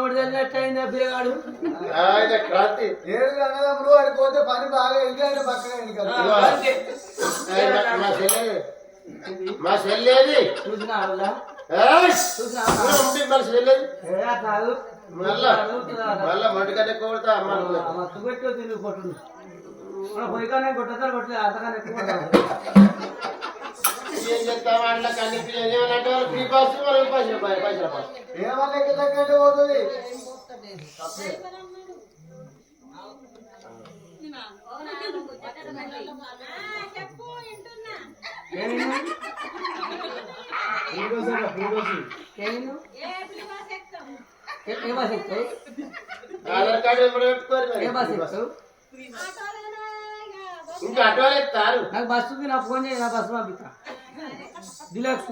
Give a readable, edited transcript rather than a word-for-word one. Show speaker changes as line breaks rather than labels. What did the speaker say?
పిల్లగాడు
పోతే పని బాగా ఇంట్లో పక్కన
మా చెల్లేది
చూసినా
మళ్ళా మటుకనే కొడతా
మత్తు పెట్టి తిరిగి కొట్టు పొయ్యిగానే కొట్టతారు కొట్టలేదు అంతగానే ఎక్కువ
ఏం చెప్తాం అట్లా కనిపి ఏమంటే వాళ్ళు ఫ్రీ పాస్ వాళ్ళు పైసలు పాస్
ఏమన్నా పోతుంది
ఆధార్ కార్డు పెట్టుకోరు ఇంకా అటు వాళ్ళు ఎత్తారు
నాకు బస్సు ఉంది నా ఫోన్ చేయి నా బస్సు పంపిస్తా డిలక్స్